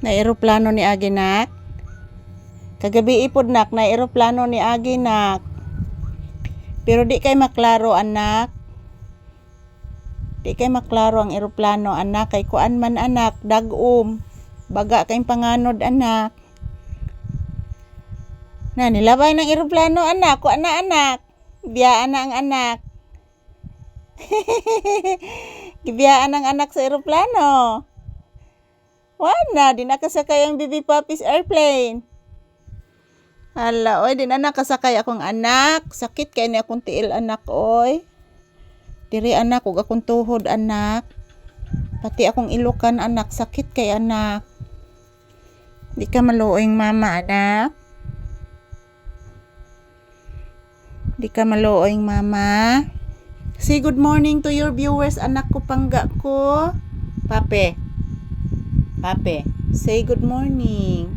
Na eroplano ni Aginak. Kagabi ipod nak na eroplano ni Aginak. Pero di kay maklaro anak. Di kay maklaro ang eroplano anak. Kay kuan man anak, dagom. Baga kay panganod anak. Na nilabay ng eroplano anak. Kuan na anak. Biyaan na ang anak. Gibiyaan ang anak sa eroplano. Wala, di nakasakay ang baby puppies airplane. Hala, oy, di na nakasakay akong anak. Sakit kay ni akong tiil anak, oy. Diri anak, ug akong tuhod anak. Pati akong ilukan anak, sakit kay anak. Di ka maluoyng mama anak. Di ka maluoyng mama. Say good morning to your viewers, anak ko pangga ko. Pape. Pape, say good morning.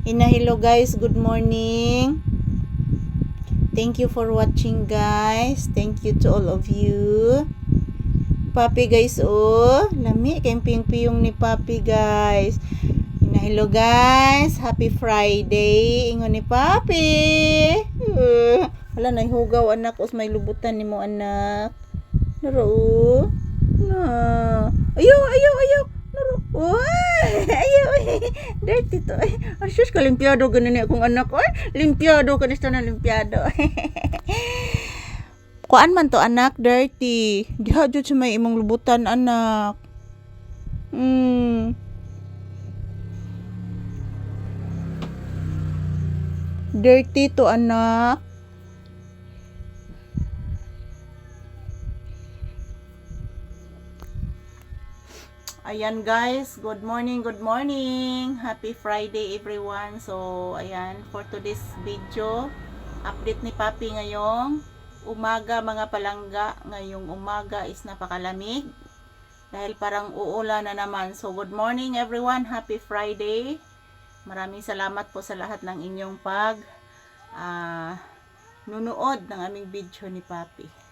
Hello guys, good morning. Thank you for watching guys. Thank you to all of you. Papi guys, oh, lami kay piyong-piyong ni Papi guys. Hello guys, happy Friday. Ingon ni Papi. Hala, nahihugaw anak, os may lubutan nimo anak. Naro. Na. Ayaw. Naro. Oy, ayaw. Dirty to. Asus ka limpiado ganin akong anak. Oy, limpiado kanista na limpiado. Kuan man to anak, dirty. Diha jud sa may imong lubutan anak. Dirty to anak. Ayan guys, good morning. Happy Friday everyone. So, ayan, for today's video, update ni Papi ngayong umaga mga palangga. Ngayong umaga is napakalamig. Dahil parang uulan na naman. So, good morning everyone. Happy Friday. Maraming salamat po sa lahat ng inyong nunood ng aming video ni Papi.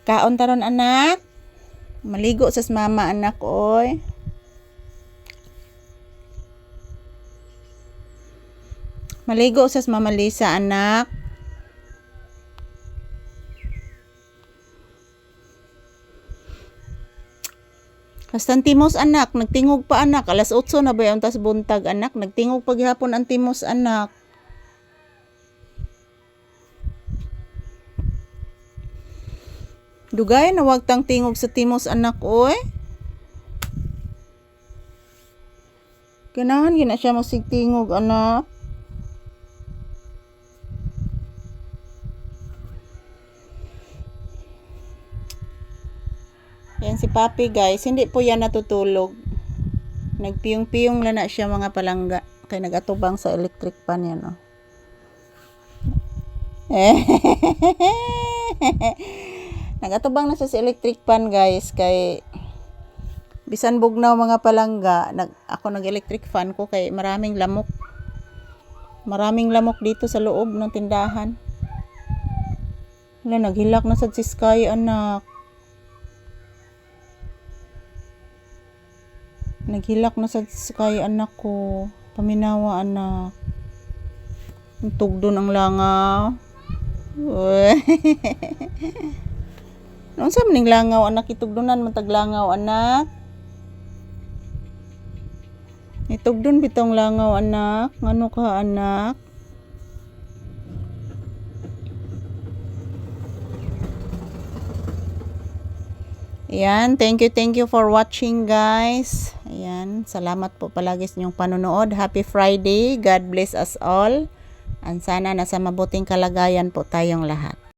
Kaon taron anak. Maligo sa mama anak oy. Maligo sa mama Lisa anak. Kastan timos anak, nagtingog pa anak. Alas 8 na ba yung tas buntag anak. Nagtingog paghapon ang timos anak. Dugay na wag tang tingog sa timos anak oy. Ganahan gina siya magsigtingog anak. Yan si Papi guys, hindi po yan natutulog. Nagpiyong-piyong na siya mga palangga. Kaya nagatubang sa electric pan yan oh. Nagatubang na siya sa electric pan guys. Kay bisan bugnaw mga palangga, ako nag-electric fan ko kay maraming lamok. Maraming lamok dito sa loob ng tindahan. Wala, naghilak na sa Sky anak. Naghilak na sa Sky anak ko. Paminawa anak. Tugdon ang langaw. Noon sa maning langaw anak, itugdonan mataglangaw anak. Itugdon bitong langaw anak. Ngano ka anak? Ayan, thank you for watching guys. Ayan, salamat po palagi sa inyong panonood. Happy Friday. God bless us all. And sana nasa mabuting kalagayan po tayong lahat.